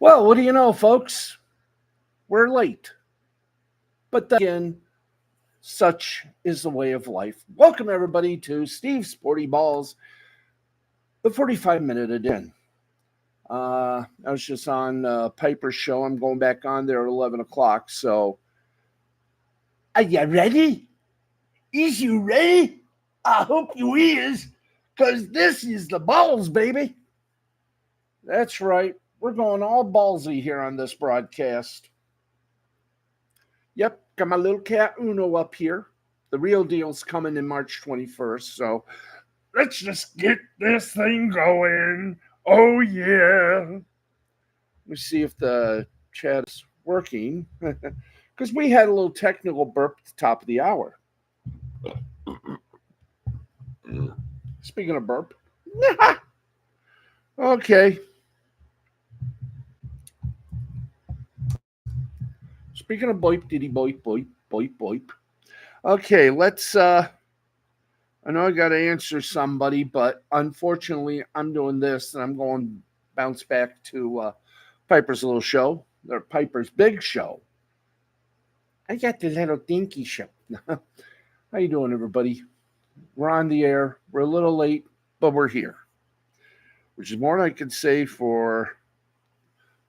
Well, what do you know, folks? We're late. But then again, such is the way of life. Welcome, everybody, to Steve's Sporty Balls, the 45-minute edition. I was just on Piper's show. I'm going back on there at 11 o'clock. So, are you ready? Is you ready? I hope you is, because this is the balls, baby. That's right. We're going all ballsy here on this broadcast. Yep, got my little cat Uno up here. The real deal's coming in March 21st, so let's just get this thing going. Oh, yeah. Let me see if the chat is working, because we had a little technical burp at the top of the hour. Speaking of burp. Okay. Speaking of boip, diddy boip, boip, boip, boip. Okay, let's I know I got to answer somebody, but unfortunately, I'm doing this, and I'm going to bounce back to Piper's little show, or Piper's big show. I got the little dinky show. How you doing, everybody? We're on the air. We're a little late, but we're here, which is more than I could say for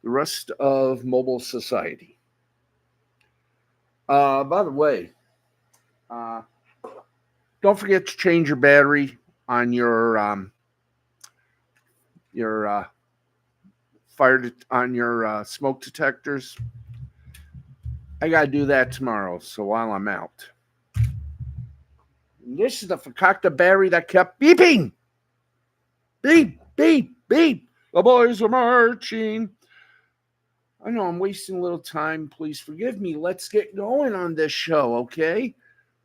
the rest of mobile society. By the way, don't forget to change your battery on your smoke detectors. I gotta do that tomorrow. So while I'm out, and this is the Fakakta battery that kept beeping. Beep, beep, beep. The boys are marching. I know I'm wasting a little time. Please forgive me. Let's get going on this show, okay?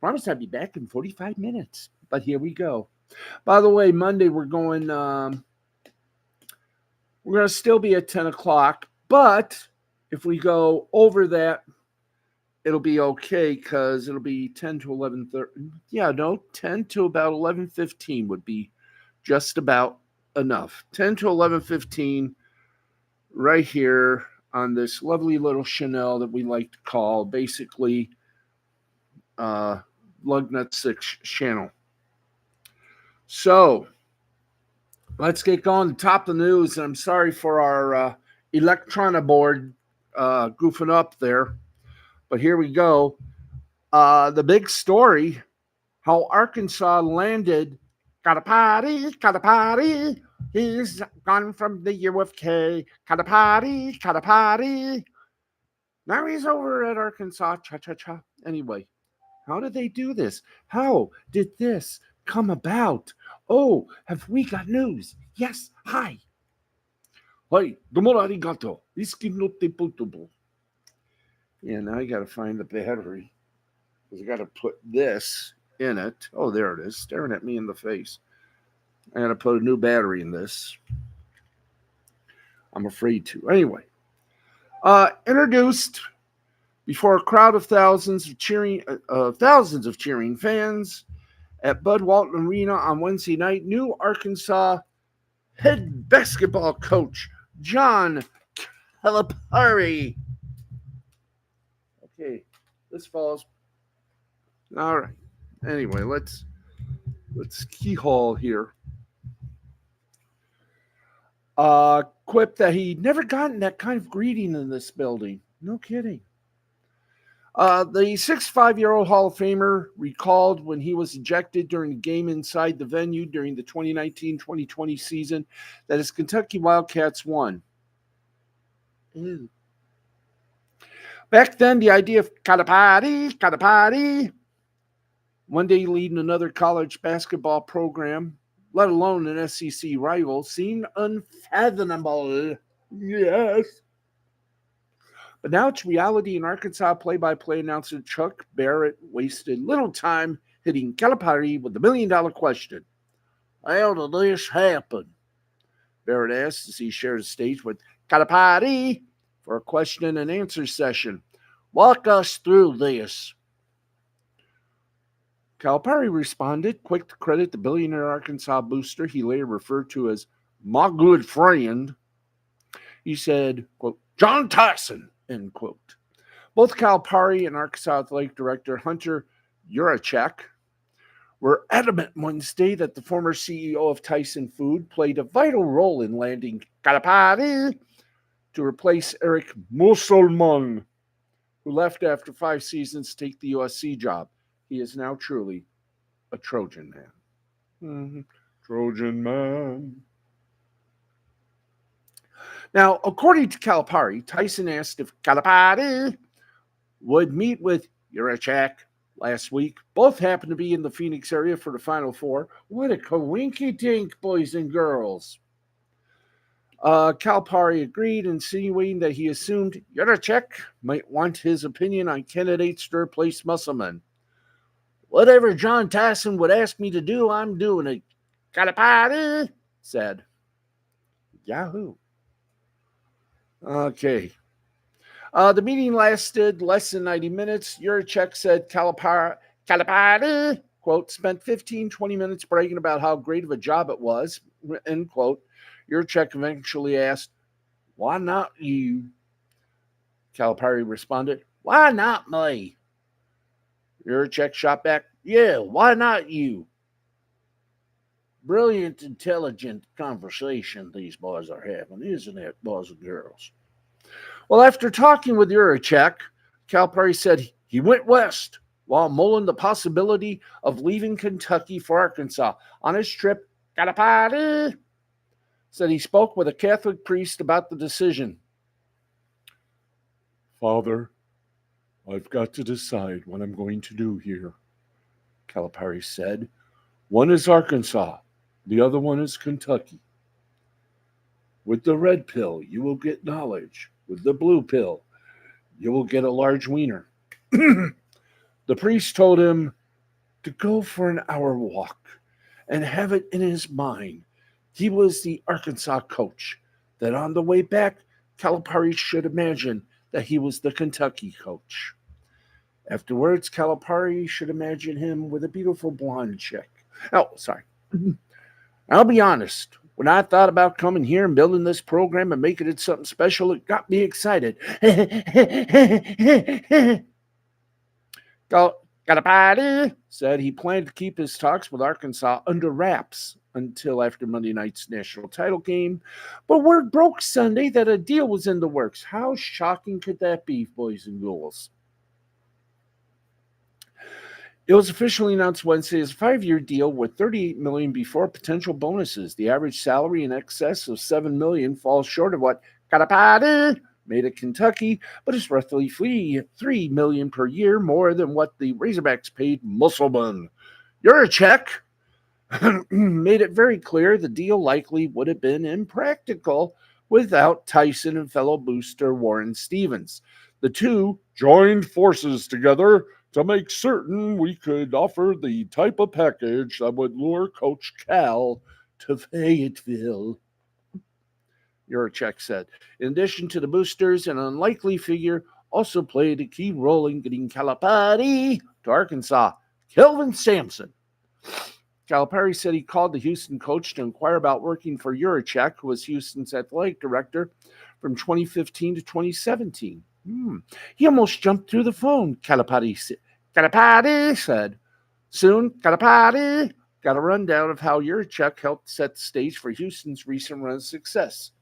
Promise I'll be back in 45 minutes. But here we go. By the way, Monday we're going to still be at 10 o'clock. But if we go over that, it'll be okay because it'll be 10 to 11:30. Yeah, no, 10 to about 11:15 would be just about enough. 10 to 11:15 right here on this lovely little Chanel that we like to call basically Lugnut 6 channel. So let's get going to top of the news. And I'm sorry for our electronic board goofing up there, but here we go. The big story, how Arkansas landed, got a party. He's gone from the UFK. Got a party. Now he's over at Arkansas. Cha. Anyway, how did they do this? How did this come about? Oh, have we got news? Yes. Hi. Domo arigato. Yeah, now I got to find the battery because I got to put this in it. Oh, there it is, staring at me in the face. I got to put a new battery in this. I'm afraid to. Anyway, introduced before a crowd of thousands of cheering fans at Bud Walton Arena on Wednesday night, new Arkansas head basketball coach John Calipari. Okay, this falls. All right. Anyway, let's keyhole here. Quipped that he'd never gotten that kind of greeting in this building. No kidding. The 65-year-old Hall of Famer recalled when he was ejected during a game inside the venue during the 2019-2020 season that his Kentucky Wildcats won. Ew. Back then, the idea of got a party, one day leading another college basketball program, let alone an SEC rival, seemed unfathomable. Yes. But now it's reality, and Arkansas play-by-play announcer Chuck Barrett wasted little time hitting Calipari with the million-dollar question. How did this happen? Barrett asked as he shared the stage with Calipari for a question and answer session. Walk us through this. Calipari responded, quick to credit the billionaire Arkansas booster he later referred to as my good friend. He He said, quote, John Tyson, end quote. Both Calipari and Arkansas Athletic Director Hunter Yurachek were adamant Wednesday that the former CEO of Tyson Food played a vital role in landing Calipari to replace Eric Musselman, who left after 5 seasons to take the USC job. He is now truly a Trojan man. Mm-hmm. Trojan man. Now, according to Calipari, Tyson asked if Calipari would meet with Yurachek last week. Both happened to be in the Phoenix area for the Final Four. What a coinky-dink, boys and girls. Calipari agreed, insinuating that he assumed Yurachek might want his opinion on candidates to replace Musselman. Whatever John Tyson would ask me to do, I'm doing it, Calipari said. Yahoo. Okay. The meeting lasted less than 90 minutes. Yurachek said Calipari, quote, spent 15-20 minutes bragging about how great of a job it was, end quote. Yurachek eventually asked, why not you? Calipari responded, why not me? Yurachek shot back, yeah, why not you? Brilliant, intelligent conversation these boys are having, isn't it, boys and girls? Well, after talking with Yurachek, Calipari said he went west while mulling the possibility of leaving Kentucky for Arkansas. On his trip, Calipari said he spoke with a Catholic priest about the decision. Father, I've got to decide what I'm going to do here, Calipari said. One is Arkansas, the other one is Kentucky. With the red pill, you will get knowledge. With the blue pill, you will get a large wiener. The priest told him to go for an hour walk and have it in his mind. He was the Arkansas coach, that on the way back, Calipari should imagine that he was the Kentucky coach. Afterwards, Calipari should imagine him with a beautiful blonde chick. Oh, sorry. I'll be honest. When I thought about coming here and building this program and making it something special, it got me excited. Calipari said he planned to keep his talks with Arkansas under wraps until after Monday night's national title game. But word broke Sunday that a deal was in the works. How shocking could that be, boys and girls? It was officially announced Wednesday as a 5-year deal with $38 million before potential bonuses. The average salary in excess of $7 million falls short of what Calipari made at Kentucky, but is roughly $3 million per year more than what the Razorbacks paid Musselman. Yurachek made it very clear the deal likely would have been impractical without Tyson and fellow booster Warren Stevens. The two joined forces together to make certain we could offer the type of package that would lure Coach Cal to Fayetteville, Yurachek said. In addition to the boosters, an unlikely figure also played a key role in getting Calipari to Arkansas, Kelvin Sampson. Calipari said he called the Houston coach to inquire about working for Yurachek, who was Houston's athletic director from 2015 to 2017. He almost jumped through the phone, Calipari said. Soon, Calipari got a rundown of how Yurachek helped set the stage for Houston's recent run of success.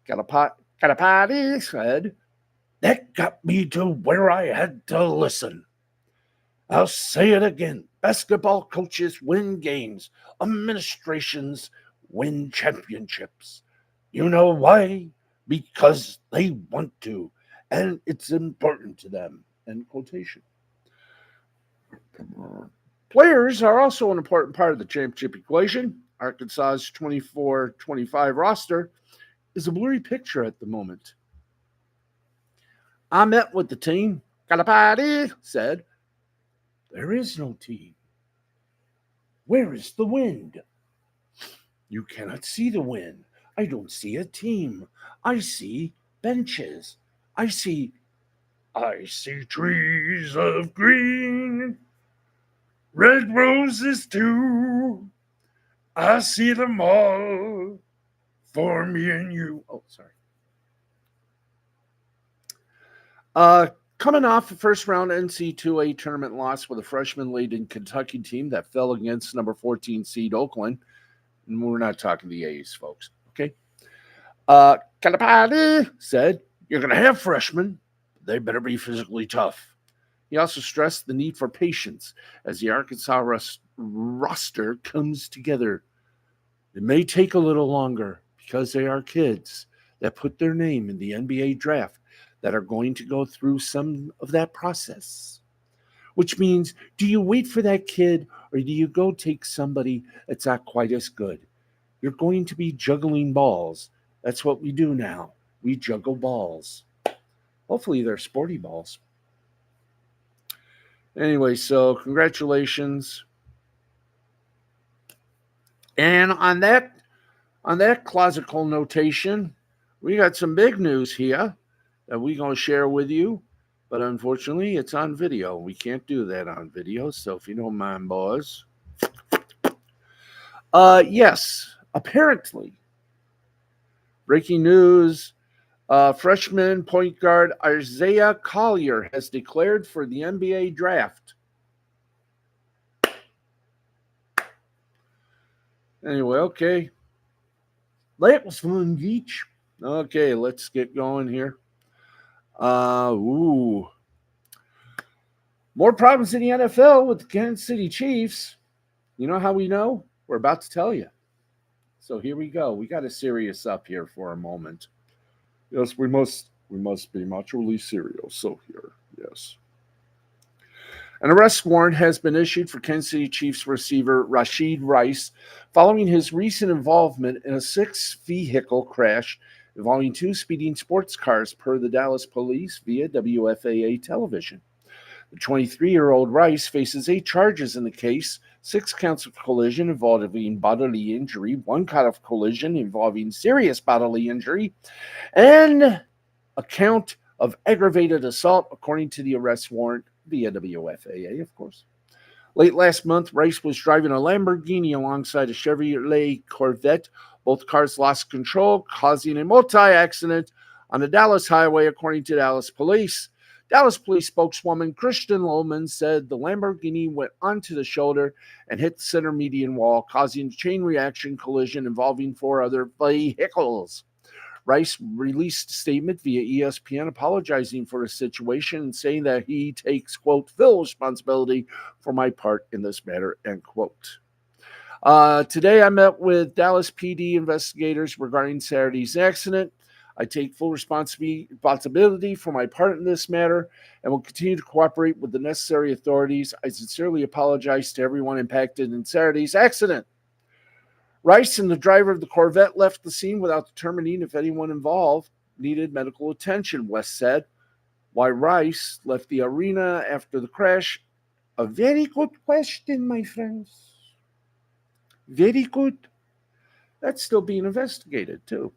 Calipari said, that got me to where I had to listen. I'll say it again. Basketball coaches win games. Administrations win championships. You know why? Because they want to. And it's important to them. End quotation. Players are also an important part of the championship equation. Arkansas's 24-25 roster is a blurry picture at the moment. I met with the team. Calipari said, there is no team. Where is the wind? You cannot see the wind. I don't see a team. I see benches. I see trees of green, red roses too. I see them all for me and you. Oh, sorry. Uh, Coming off a first round NC2A tournament loss with a freshman laden Kentucky team that fell against number 14 seed Oakland. And we're not talking the A's, folks. Okay. Calipari said, "You're going to have freshmen. They better be physically tough." He also stressed the need for patience as the Arkansas roster comes together. It may take a little longer because they are kids that put their name in the NBA draft that are going to go through some of that process. Which means, do you wait for that kid or do you go take somebody that's not quite as good? You're going to be juggling balls. That's what we do now. We juggle balls. Hopefully, they're sporty balls. Anyway, so congratulations. And on that classical notation, we got some big news here that we're going to share with you. But unfortunately, it's on video. We can't do that on video. So if you don't mind, boys. Yes, apparently, breaking news. Freshman point guard Isaiah Collier has declared for the NBA draft. Anyway, okay. That was fun, Geach. Okay, let's get going here. More problems in the NFL with the Kansas City Chiefs. You know how we know? We're about to tell you. So here we go. We got to serious up here for a moment. Yes, we must be maturely serious. So here, yes. An arrest warrant has been issued for Kansas City Chiefs receiver Rashid Rice following his recent involvement in a six-vehicle crash involving two speeding sports cars, per the Dallas police via WFAA television. The 23-year-old Rice faces 8 charges in the case, 6 counts of collision involving bodily injury, 1 count of collision involving serious bodily injury, and a count of aggravated assault, according to the arrest warrant via WFAA, of course. Late last month, Rice was driving a Lamborghini alongside a Chevrolet Corvette. Both cars lost control, causing a multi-accident on the Dallas highway, according to Dallas police. Dallas police spokeswoman Kristen Lohman said the Lamborghini went onto the shoulder and hit the center median wall, causing a chain reaction collision involving 4 other vehicles. Rice released a statement via ESPN apologizing for the situation and saying that he takes, quote, full responsibility for my part in this matter, end quote. Today I met with Dallas PD investigators regarding Saturday's accident. I take full responsibility for my part in this matter and will continue to cooperate with the necessary authorities. I sincerely apologize to everyone impacted in Saturday's accident. Rice and the driver of the Corvette left the scene without determining if anyone involved needed medical attention, West said. Why Rice left the arena after the crash? A very good question, my friends. Very good. That's still being investigated, too.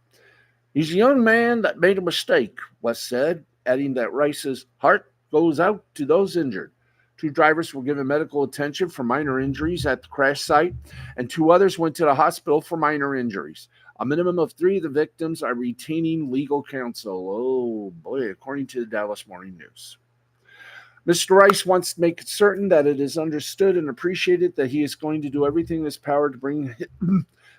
He's a young man that made a mistake, West said, adding that Rice's heart goes out to those injured. 2 drivers were given medical attention for minor injuries at the crash site, and 2 others went to the hospital for minor injuries. A minimum of 3 of the victims are retaining legal counsel. Oh, boy, according to the Dallas Morning News. Mr. Rice wants to make it certain that it is understood and appreciated that he is going to do everything in his power to bring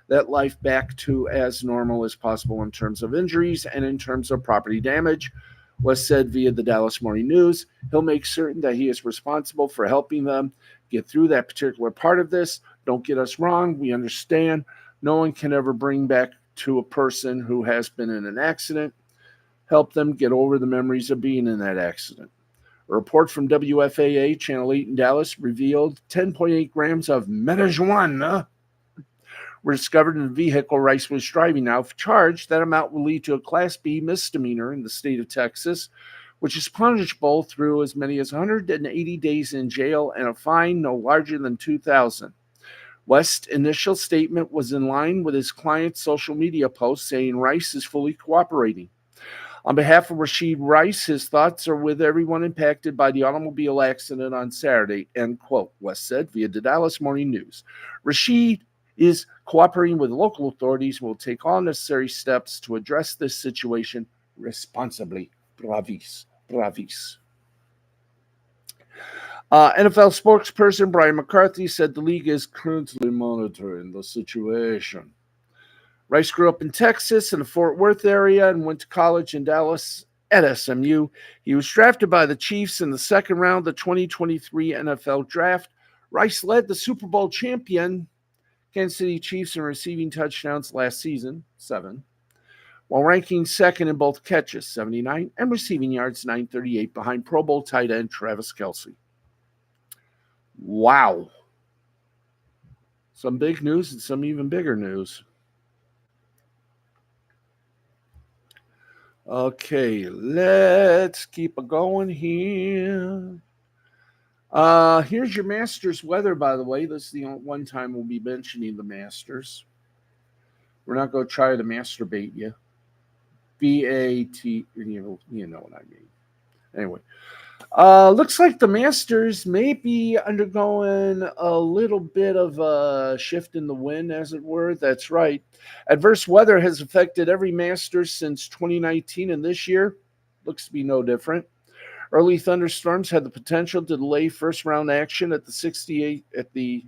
that life back to as normal as possible in terms of injuries and in terms of property damage. West said via the Dallas Morning News, he'll make certain that he is responsible for helping them get through that particular part of this. Don't get us wrong. We understand no one can ever bring back to a person who has been in an accident, help them get over the memories of being in that accident. A report from WFAA Channel 8 in Dallas revealed 10.8 grams of marijuana were discovered in the vehicle Rice was driving. Now, if charged, that amount will lead to a Class B misdemeanor in the state of Texas, which is punishable through as many as 180 days in jail and a fine no larger than $2,000. West's initial statement was in line with his client's social media post, saying Rice is fully cooperating. On behalf of Rashid Rice, his thoughts are with everyone impacted by the automobile accident on Saturday, end quote, West said via the Dallas Morning News. Rashid is cooperating with local authorities and will take all necessary steps to address this situation responsibly. Bravis. Bravis. NFL spokesperson Brian McCarthy said the league is currently monitoring the situation. Rice grew up in Texas in the Fort Worth area and went to college in Dallas at SMU. He was drafted by the Chiefs in the second round of the 2023 NFL Draft. Rice led the Super Bowl champion Kansas City Chiefs in receiving touchdowns last season, 7, while ranking second in both catches, 79, and receiving yards, 938, behind Pro Bowl tight end Travis Kelce. Wow. Some big news and some even bigger news. Okay, let's keep it going here. Here's your Masters weather, by the way. This is the one time we'll be mentioning the Masters. We're not going to try to masturbate you. B-A-T, you know what I mean. Anyway, looks like the Masters may be undergoing a little bit of a shift in the wind, as it were. That's right. Adverse weather has affected every Masters since 2019, and this year looks to be no different. Early thunderstorms had the potential to delay first-round action at the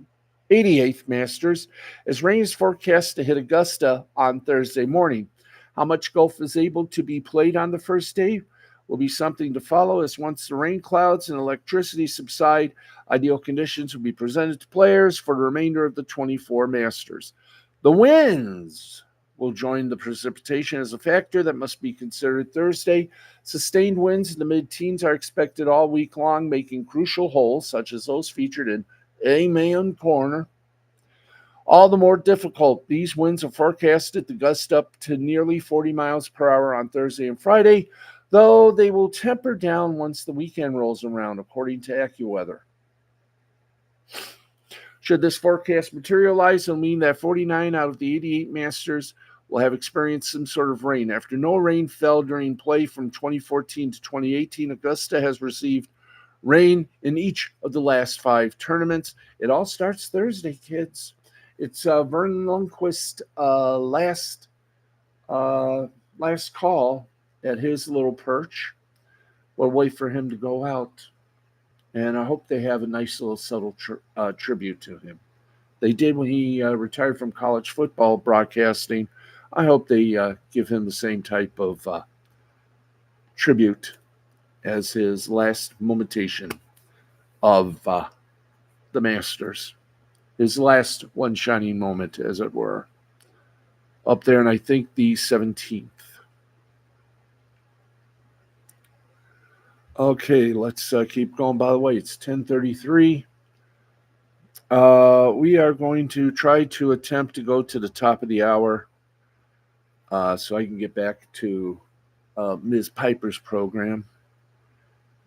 88th Masters, as rain is forecast to hit Augusta on Thursday morning. How much golf is able to be played on the first day will be something to follow, as once the rain clouds and electricity subside, ideal conditions will be presented to players for the remainder of the 24 Masters. The winds will join the precipitation as a factor that must be considered Thursday. Sustained winds in the mid-teens are expected all week long, making crucial holes, such as those featured in Amen Corner, all the more difficult. These winds are forecasted to gust up to nearly 40 miles per hour on Thursday and Friday, though they will temper down once the weekend rolls around, according to AccuWeather. Should this forecast materialize, it'll mean that 49 out of the 88 Masters will have experienced some sort of rain. After no rain fell during play from 2014 to 2018, Augusta has received rain in each of the last 5 tournaments. It all starts Thursday, kids. It's Vernon Lundquist's last call at his little perch. We'll wait for him to go out, and I hope they have a nice little subtle tribute to him. They did when he retired from college football broadcasting. I hope they give him the same type of tribute as his last momentation of the Masters. His last one shining moment, as it were. Up there, and I think the 17th. Okay, let's keep going. By the way, it's 10:33. We are going to try to attempt to go to the top of the hour so I can get back to Ms. Piper's program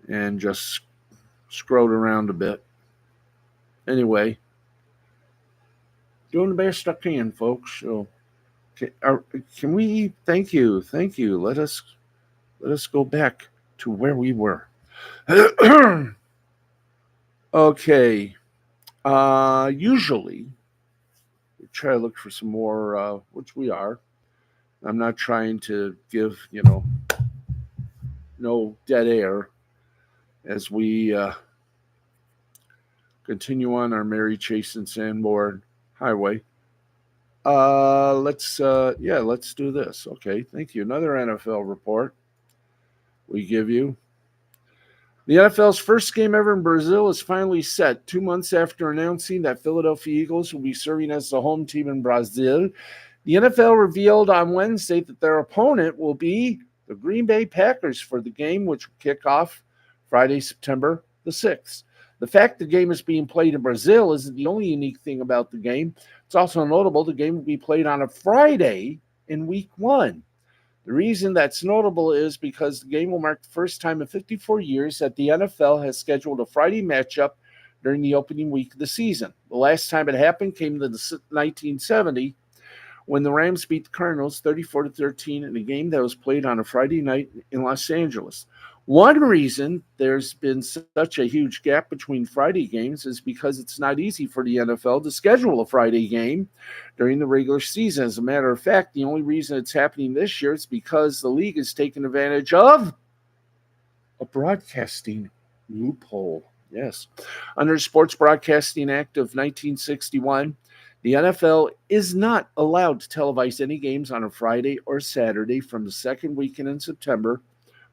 and just scroll around a bit. Anyway, doing the best I can, folks. So, can we? Thank you. Let us go back to where we were. Okay. Usually, we try to look for some more, which we are. I'm not trying to give, no dead air as we continue on our Mary Chase and Sanborn Highway. Let's do this. Okay, thank you. Another NFL report we give you. The NFL's first game ever in Brazil is finally set, 2 months after announcing that Philadelphia Eagles will be serving as the home team in Brazil. The NFL revealed on Wednesday that their opponent will be the Green Bay Packers for the game, which will kick off Friday, September the 6th. The fact the game is being played in Brazil isn't the only unique thing about the game. It's also notable the game will be played on a Friday in Week 1. The reason that's notable is because the game will mark the first time in 54 years that the NFL has scheduled a Friday matchup during the opening week of the season. The last time it happened came in 1970 when the Rams beat the Cardinals 34-13 in a game that was played on a Friday night in Los Angeles. One reason there's been such a huge gap between Friday games is because it's not easy for the NFL to schedule a Friday game during the regular season. As a matter of fact, the only reason it's happening this year is because the league has taken advantage of a broadcasting loophole. Yes. Under the Sports Broadcasting Act of 1961, the NFL is not allowed to televise any games on a Friday or Saturday from the second weekend in September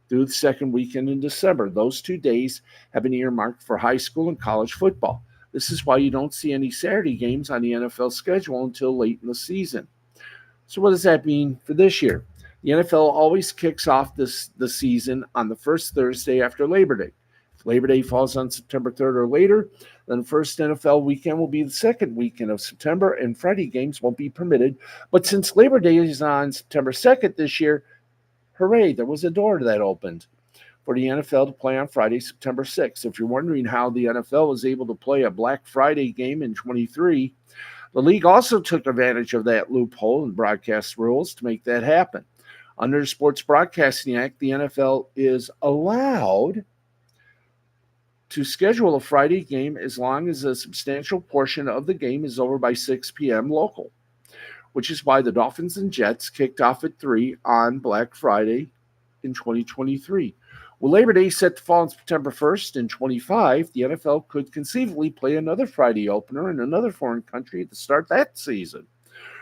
through the second weekend in December. Those 2 days have been earmarked for high school and college football. This is why you don't see any Saturday games on the NFL schedule until late in the season. So what does that mean for this year? The NFL always kicks off the season on the first Thursday after Labor Day. If Labor Day falls on September 3rd or later, then the first NFL weekend will be the second weekend of September, and Friday games won't be permitted. But since Labor Day is on September 2nd this year, hooray, there was a door that opened for the NFL to play on Friday, September 6th. If you're wondering how the NFL was able to play a Black Friday game in 23, the league also took advantage of that loophole in broadcast rules to make that happen. Under the Sports Broadcasting Act, the NFL is allowed to schedule a Friday game as long as a substantial portion of the game is over by 6 p.m. local, which is why the Dolphins and Jets kicked off at 3 on Black Friday in 2023. With Labor Day set to fall on September 1st in 25, the NFL could conceivably play another Friday opener in another foreign country to start that season.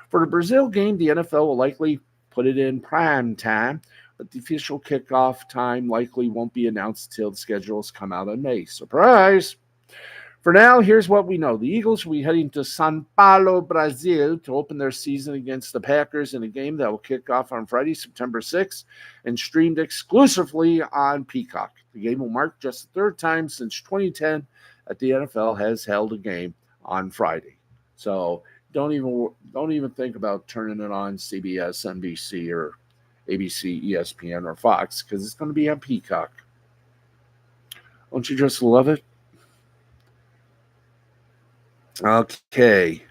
For the Brazil game, the NFL will likely put it in prime time, but the official kickoff time likely won't be announced until the schedules come out in May. Surprise! For now, here's what we know. The Eagles will be heading to São Paulo, Brazil to open their season against the Packers in a game that will kick off on Friday, September 6th, and streamed exclusively on Peacock. The game will mark just the third time since 2010 that the NFL has held a game on Friday. So don't even think about turning it on CBS, NBC, or ABC, ESPN, or Fox, because it's going to be on Peacock. Don't you just love it? Okay.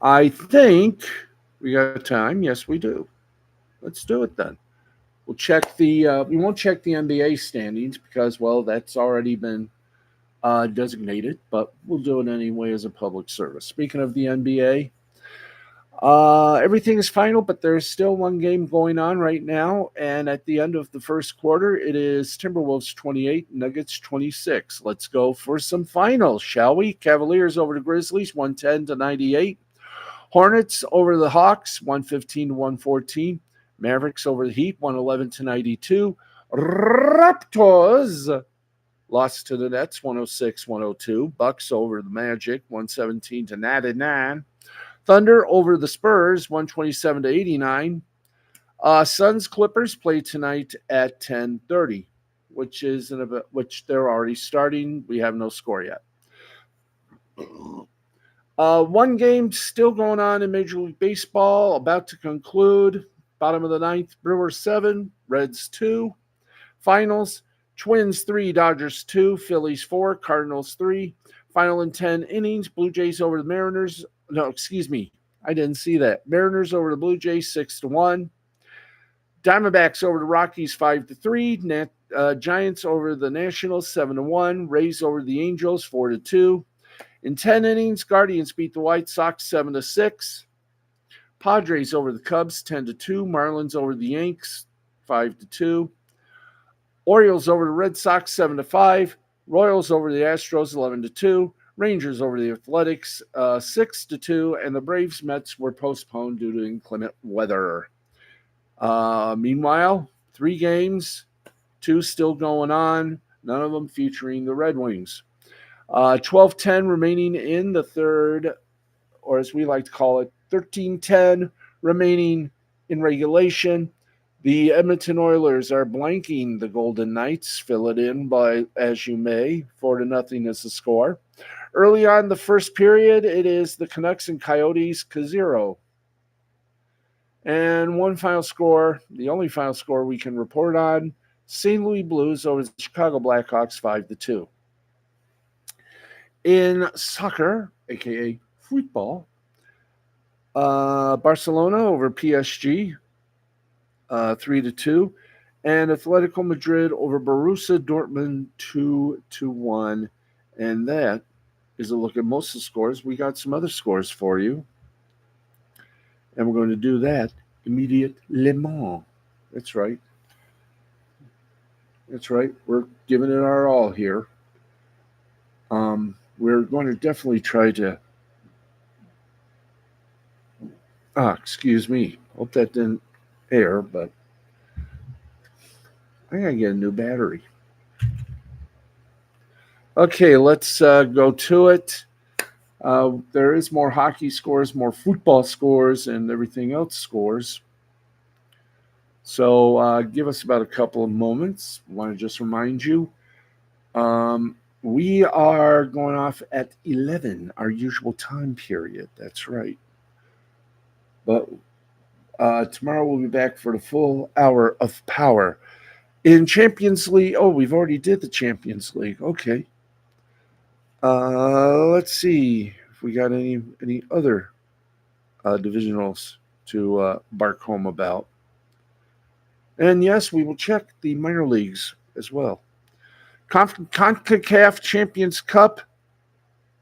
I think we got time. Yes, we do. Let's do it then. We'll check we won't check the NBA standings because, well, that's already been designated, but we'll do it anyway as a public service. Speaking of the NBA, everything is final, but there's still one game going on right now. And at the end of the first quarter, it is Timberwolves 28, Nuggets 26. Let's go for some finals, shall we? Cavaliers over the Grizzlies, 110-98. Hornets over the Hawks, 115-114. Mavericks over the Heat, 111-92. Raptors lost to the Nets, 106-102. Bucks over the Magic, 117-99. Thunder over the Spurs, 127-89. Suns Clippers play tonight at 10:30, which they're already starting. We have no score yet. One game still going on in Major League Baseball, about to conclude. Bottom of the ninth, Brewers 7, Reds 2. Finals, Twins 3, Dodgers 2, Phillies 4, Cardinals 3. Final in 10 innings, Blue Jays over the Mariners. No, excuse me. I didn't see that. Mariners over the Blue Jays 6-1. Diamondbacks over the Rockies 5-3. Giants over the Nationals 7-1. Rays over the Angels 4-2. In 10 innings, Guardians beat the White Sox 7-6. Padres over the Cubs 10-2. Marlins over the Yanks 5-2. Orioles over the Red Sox 7-5. Royals over the Astros 11-2. Rangers over the Athletics 6-2, and the Braves Mets were postponed due to inclement weather. Meanwhile, 3 games, 2 still going on, none of them featuring the Red Wings. 12-10 remaining in the third, or as we like to call it, 13-10 remaining in regulation. The Edmonton Oilers are blanking the Golden Knights. Fill it in by as you may. 4-0 is the score. Early on the first period, it is the Canucks and Coyotes 0. And one final score, the only final score we can report on, St. Louis Blues over the Chicago Blackhawks 5-2. In soccer, a.k.a. football, Barcelona over PSG 3-2. And Atletico Madrid over Borussia Dortmund 2-1. And that is a look at most of the scores. We got some other scores for you. And we're going to do that immediately. That's right. That's right. We're giving it our all here. We're going to definitely try to. Excuse me. Hope that didn't air, but I gotta get a new battery. Okay, let's go to it. There is more hockey scores, more football scores, and everything else scores. So give us about a couple of moments. I want to just remind you, we are going off at 11, our usual time period. That's right. But tomorrow we'll be back for the full hour of power. In Champions League, oh, we've already did the Champions League. Okay. Let's see if we got any other divisionals to bark home about. And yes, we will check the minor leagues as well. CONCACAF Champions Cup,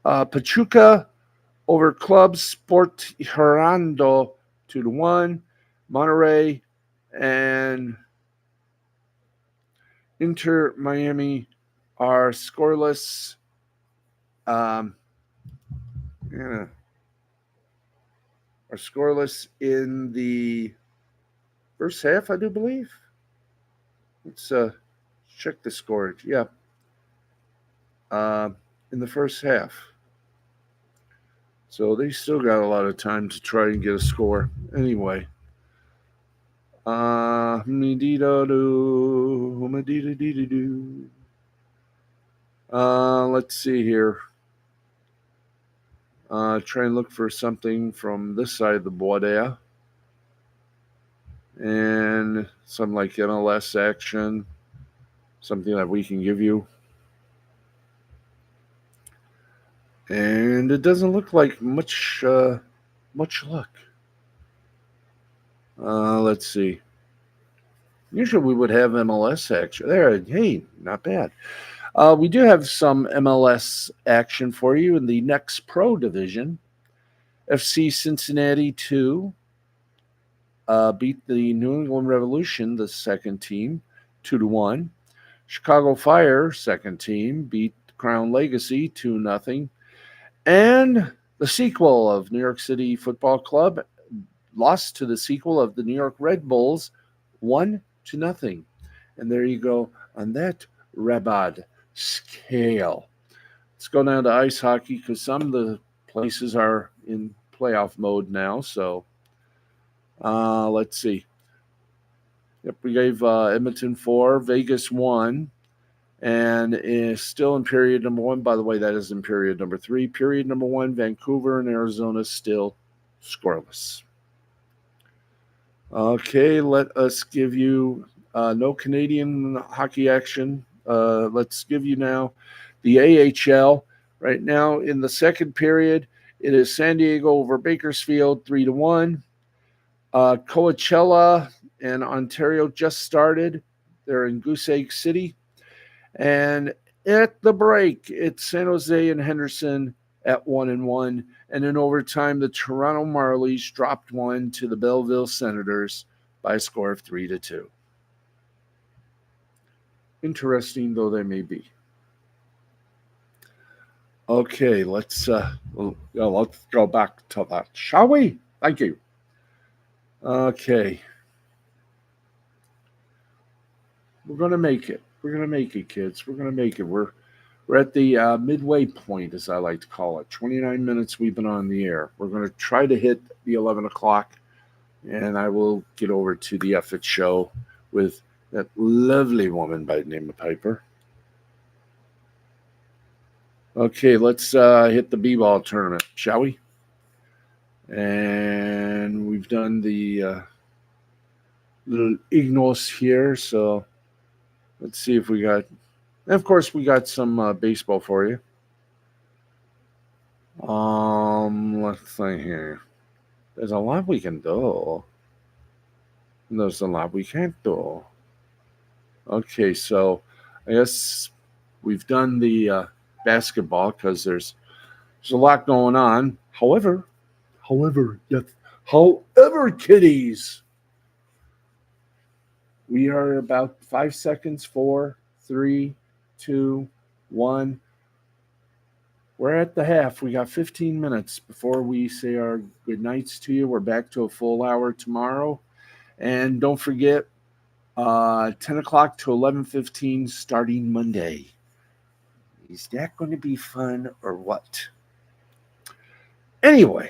Pachuca over Club Sport Hirando 2-1. Monterrey and Inter Miami are scoreless. Yeah, are scoreless in the first half, I do believe. Let's check the score. Yeah, in the first half. So they still got a lot of time to try and get a score. Anyway. Let's see here. Try and look for something from this side of the border. And some like MLS action. Something that we can give you. And it doesn't look like much luck. Let's see. Usually we would have MLS action. There, hey, not bad. We do have some MLS action for you in the next Pro Division. FC Cincinnati 2 beat the New England Revolution, the second team, 2-1. Chicago Fire, second team, beat Crown Legacy 2-0. And the sequel of New York City Football Club lost to the sequel of the New York Red Bulls 1-0. And there you go on that rabid scale. Let's go down to ice hockey because some of the places are in playoff mode now. So let's see. Yep, we gave Edmonton 4, Vegas 1, and is still in period number 1. By the way, that is in period number 3. Period number 1, Vancouver and Arizona still scoreless. Okay, let us give you no Canadian hockey action. Let's give you now the AHL. Right now in the second period, it is San Diego over Bakersfield 3-1. Coachella and Ontario just started. They're in Goose Egg City. And at the break, it's San Jose and Henderson at 1-1. And in overtime, the Toronto Marlies dropped one to the Belleville Senators by a score of 3-2. Interesting though they may be. Okay, let's go back to that, shall we? Thank you. Okay. We're going to make it. We're going to make it, kids. We're going to make it. We're at the midway point, as I like to call it. 29 minutes we've been on the air. We're going to try to hit the 11 o'clock, and I will get over to the F-It show with that lovely woman by the name of Piper. Okay, let's hit the b-ball tournament, shall we? And we've done the little Ignos here, so let's see if we got... And of course, we got some baseball for you. Let's see here. There's a lot we can do. There's a lot we can't do. Okay, so I guess we've done the basketball because there's a lot going on. However, kiddies, We are about 5 seconds. 4, 3, 2, 1. We're at the half. We got 15 minutes before we say our good nights to you. We're back to a full hour tomorrow. And don't forget, 10 o'clock to 11:15 starting Monday. Is that going to be fun or what? Anyway,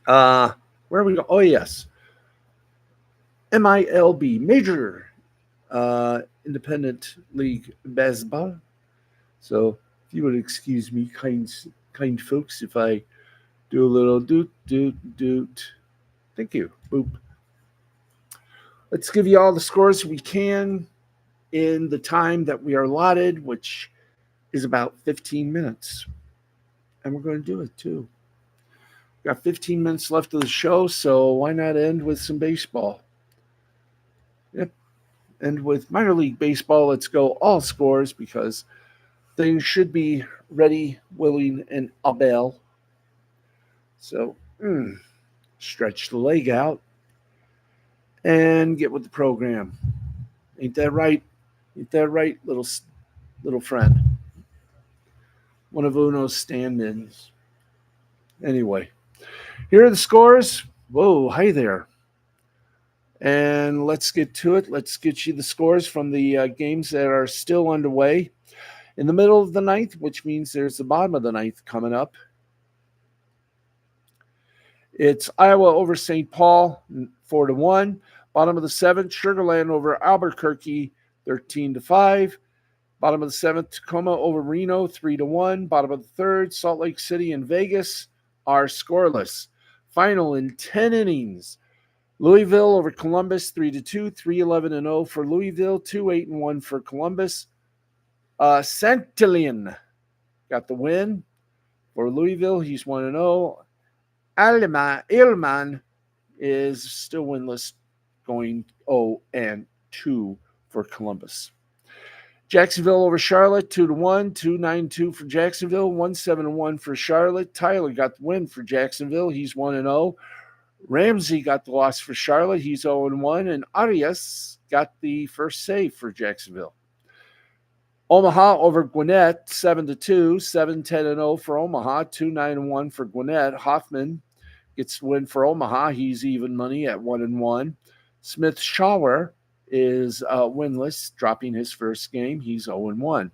where are we go? Oh, yes. MILB, Major Independent League Baseball. So if you would excuse me, kind folks, if I do a little doot, doot, doot. Thank you. Boop. Let's give you all the scores we can in the time that we are allotted, which is about 15 minutes. And we're going to do it too. We've got 15 minutes left of the show, so why not end with some baseball? Yep. And with minor league baseball, let's go all scores because things should be ready, willing, and able. So, stretch the leg out and get with the program. Ain't that right? Ain't that right, little friend? One of Uno's stand-ins. Anyway, here are the scores. Whoa, hi there. And let's get to it. Let's get you the scores from the games that are still underway. In the middle of the ninth, which means there's the bottom of the ninth coming up. It's Iowa over St. Paul, 4-1. Bottom of the seventh, Sugar Land over Albuquerque, 13-5. Bottom of the seventh, Tacoma over Reno, 3-1. Bottom of the third, Salt Lake City and Vegas are scoreless. Final in 10 innings. Louisville over Columbus, 3-2, 3-11-0 for Louisville, 2-8-1 for Columbus. Santillan got the win for Louisville. He's 1-0. Ilman is still winless, going 0-2 for Columbus. Jacksonville over Charlotte, 2-1, 2-9-2 for Jacksonville, 1-7-1 for Charlotte. Tyler got the win for Jacksonville. He's 1-0. Ramsey got the loss for Charlotte. He's 0-1. And Arias got the first save for Jacksonville. Omaha over Gwinnett, 7-2, 7-10-0 for Omaha, 2-9-1 for Gwinnett. Hoffman gets the win for Omaha. He's even money at 1-1. Smith Shower is winless, dropping his first game. He's 0-1.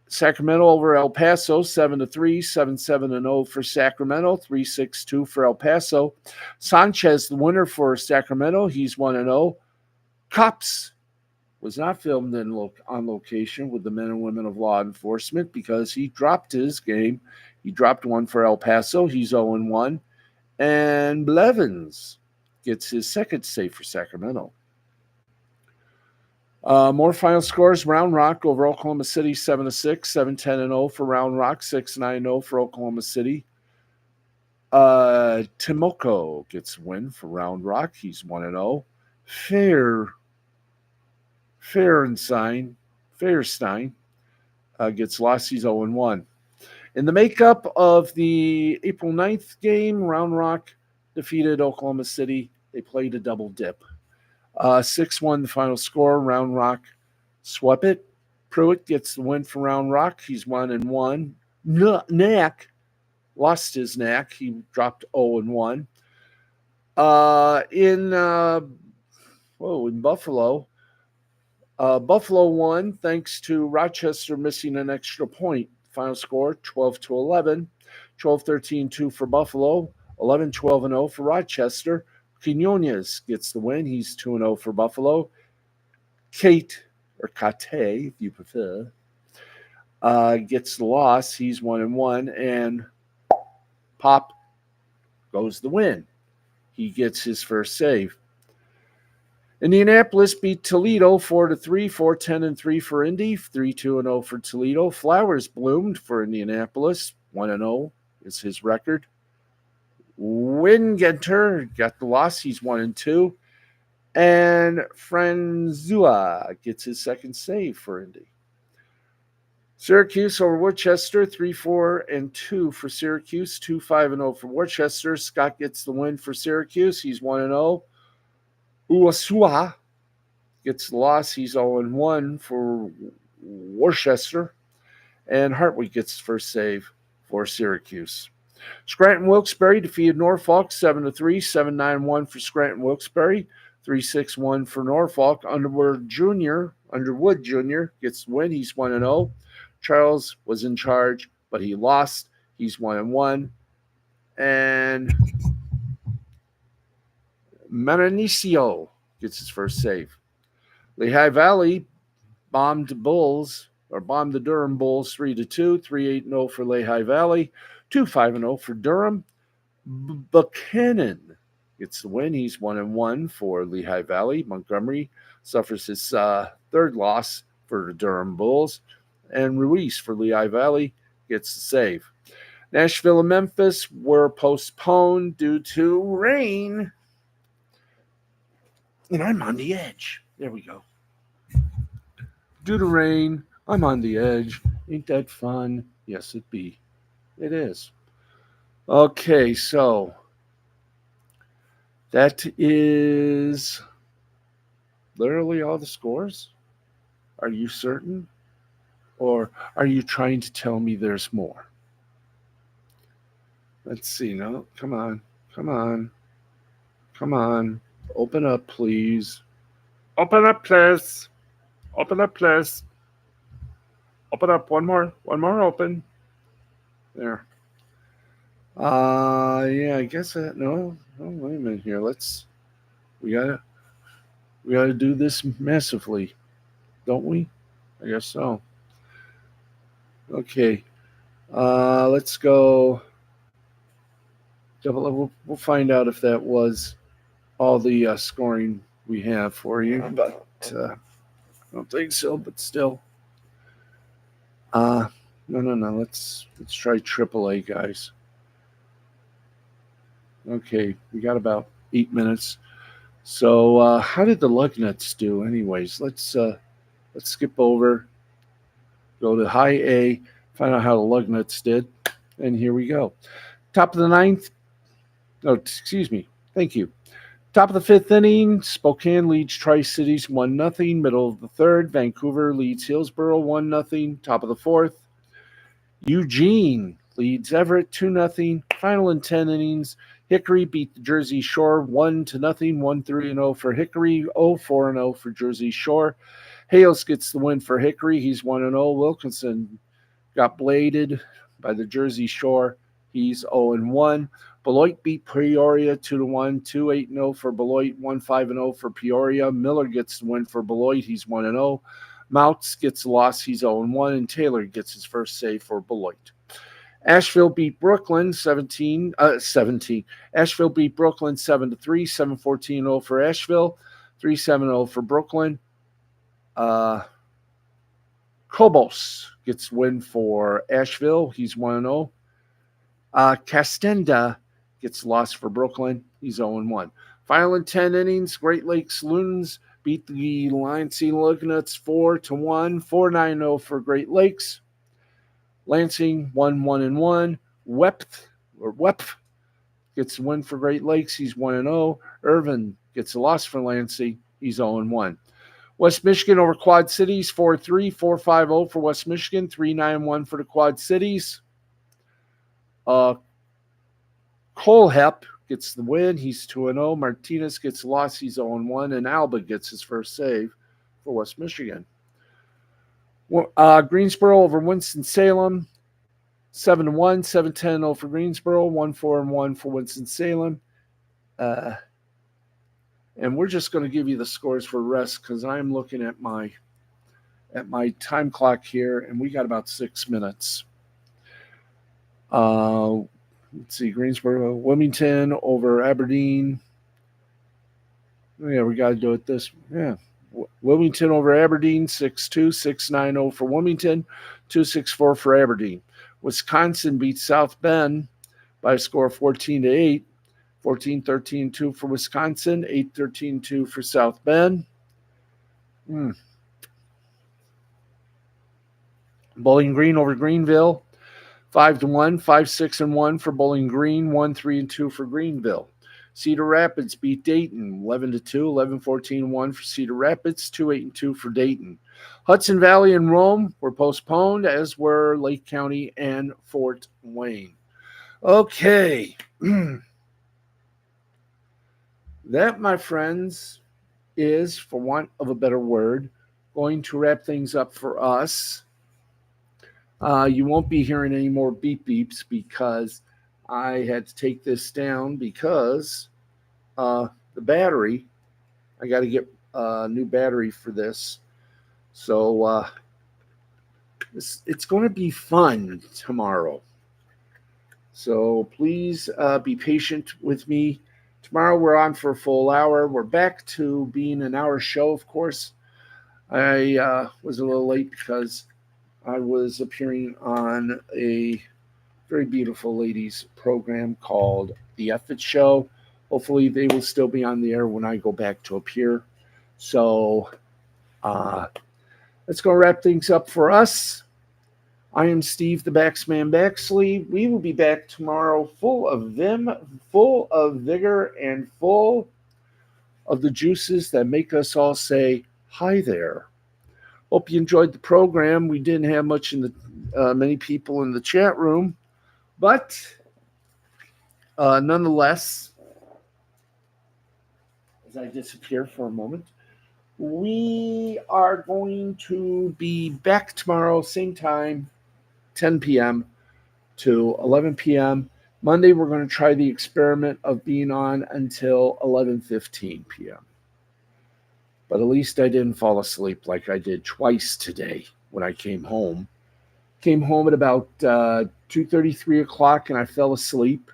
Sacramento over El Paso, 7-3, 7-7-0 for Sacramento, 3-6-2 for El Paso. Sanchez, the winner for Sacramento. He's 1-0. Cops was not filmed on location with the men and women of law enforcement because he dropped his game. He dropped one for El Paso. He's 0-1. And Blevins gets his second save for Sacramento. More final scores. Round Rock over Oklahoma City, 7-6, 7-10-0 for Round Rock, 6-9-0 for Oklahoma City. Timoko gets a win for Round Rock. He's 1-0. Fairstein gets lost. He's 0-1. In the makeup of the April 9th game, Round Rock defeated Oklahoma City. They played a double dip. 6-1 the final score. Round Rock swept it. Pruitt gets the win for Round Rock. He's 1-1. Knack lost his knack. He dropped 0-1. In Buffalo, Buffalo won thanks to Rochester missing an extra point. Final score 12-11, 12-13-2 for Buffalo, 11-12-0 for Rochester. Quinones gets the win. He's 2-0 for Buffalo. Kate, if you prefer, gets the loss. He's 1-1. And Pop goes the win. He gets his first save. Indianapolis beat Toledo 4-3, 4-10-3 for Indy, 3-2-0 for Toledo. Flowers bloomed for Indianapolis, 1-0 is his record. Wingenter got the loss. He's 1-2. And Franzua gets his second save for Indy. Syracuse over Worcester, 3-4-2 for Syracuse, 2-5-0 for Worcester. Scott gets the win for Syracuse. He's 1-0. Uasua gets the loss. He's 0-1 for Worcester. And Hartwig gets the first save for Syracuse. Scranton Wilkes-Barre defeated Norfolk 7-3, 7-9-1 for Scranton Wilkes-Barre, 3-6-1 for Norfolk. Underwood Jr. gets the win. He's 1-0. Charles was in charge, but he lost. He's 1-1. And Mananicio gets his first save. Lehigh Valley bombed the Durham Bulls 3-2, 3-8-0 for Lehigh Valley, 2-5-0 for Durham. Buchanan gets the win. He's 1-1 for Lehigh Valley. Montgomery suffers his third loss for the Durham Bulls. And Ruiz for Lehigh Valley gets the save. Nashville and Memphis were postponed due to rain. And I'm on the edge. There we go. Due to rain, I'm on the edge. Ain't that fun? Yes, it be. It is. Okay, so that is literally all the scores. Are you certain? Or are you trying to tell me there's more? Let's see. No, come on. Open up, please. Open up, please. Open up. One more open. There. Yeah, I guess that. No, wait a minute here. We gotta do this massively, don't we? I guess so. Okay. Let's go. We'll find out if that was all the scoring we have for you, but I don't think so. But still, no. Let's try AAA, guys. Okay, we got about 8 minutes. So, how did the Lugnuts do? Anyways, let's skip over, go to High A, find out how the Lugnuts did, and here we go. Top of the ninth. Oh, excuse me. Thank you. Top of the fifth inning, Spokane leads Tri-Cities 1-0. Middle of the third, Vancouver leads Hillsborough 1-0. Top of the fourth, Eugene leads Everett 2-0. Final in 10 innings, Hickory beat the Jersey Shore 1-0, 1-3-0 for Hickory, 0-4-0 for Jersey Shore. Hales gets the win for Hickory. He's 1-0. Wilkinson got bladed by the Jersey Shore. He's 0-1. Beloit beat Peoria 2-1, 2-8-0 for Beloit, 1-5-0 for Peoria. Miller gets the win for Beloit. He's 1-0. Mounts gets the loss. He's 0-1. And Taylor gets his first save for Beloit. Asheville beat Brooklyn 17. Asheville beat Brooklyn 7-3, 7-14-0 for Asheville, 3-7-0 for Brooklyn. Cobos gets win for Asheville. He's 1-0. Castenda gets lost for Brooklyn. He's 0-1. Final in 10 innings, Great Lakes Loons beat the Lansing Lugnuts 4-1, 4-9-0 for Great Lakes. Lansing 1-1-1. Wepf gets the win for Great Lakes. He's 1-0. Irvin gets a loss for Lansing. He's 0-1. West Michigan over Quad Cities 4-3, 4-5-0 for West Michigan, 3-9-1 for the Quad Cities. Colehep gets the win. He's 2-0. Martinez gets the loss. He's 0-1. And Alba gets his first save for West Michigan. Greensboro over Winston-Salem, 7-1, 7-10-0 for Greensboro, 1-4-1 for Winston-Salem. And we're just going to give you the scores for rest because I'm looking at my time clock here, and we got about 6 minutes. Let's see, Greensboro, Wilmington over Aberdeen. Yeah, we got to do it this. Yeah. Wilmington over Aberdeen, 6-2, 6-9-0 for Wilmington, 2-6-4 for Aberdeen. Wisconsin beats South Bend by a score of 14-8, 14-13-2 for Wisconsin, 8-13-2 for South Bend. Bowling Green over Greenville, 5-1, 5-6-1 for Bowling Green, 1-3-2 for Greenville. Cedar Rapids beat Dayton 11-2, 11-14-1 for Cedar Rapids, 2-8-2 for Dayton. Hudson Valley and Rome were postponed, as were Lake County and Fort Wayne. Okay. That, my friends, is, for want of a better word, going to wrap things up for us. You won't be hearing any more beep beeps because I had to take this down because the battery, I got to get a new battery for this. So it's going to be fun tomorrow. So please be patient with me. Tomorrow we're on for a full hour. We're back to being an hour show, of course. I was a little late because I was appearing on a very beautiful ladies program called The Effort Show. Hopefully they will still be on the air when I go back to appear. So let's go wrap things up for us. I am Steve the Baxman Baxley. We will be back tomorrow full of vim, full of vigor, and full of the juices that make us all say, hi there. Hope you enjoyed the program. We didn't have much in the many people in the chat room, but nonetheless, as I disappear for a moment, we are going to be back tomorrow, same time, 10 p.m. to 11 p.m. Monday, we're going to try the experiment of being on until 11:15 p.m. But at least I didn't fall asleep like I did twice today when I came home. Came home at about 2:30, 3 o'clock, and I fell asleep.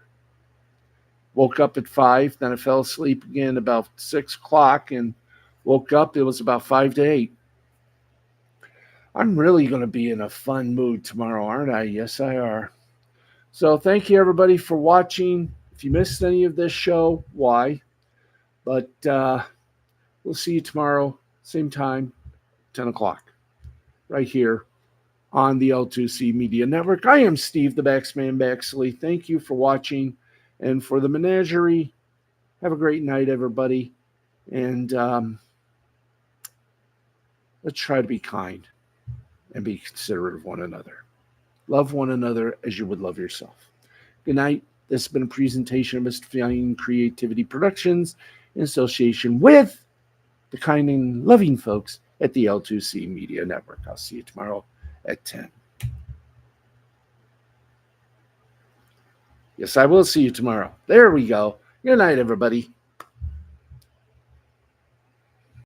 Woke up at 5, then I fell asleep again about 6 o'clock, and woke up, it was about 5 to 8. I'm really going to be in a fun mood tomorrow, aren't I? Yes, I are. So thank you, everybody, for watching. If you missed any of this show, why? But we'll see you tomorrow, same time, 10 o'clock, right here on the L2C Media Network. I am Steve the Baxman Baxley. Thank you for watching. And for the menagerie, have a great night, everybody. And let's try to be kind and be considerate of one another. Love one another as you would love yourself. Good night. This has been a presentation of Mr. Fine Creativity Productions in association with the kind and loving folks at the L2C Media Network. I'll see you tomorrow at 10. Yes, I will see you tomorrow. There we go. Good night, everybody.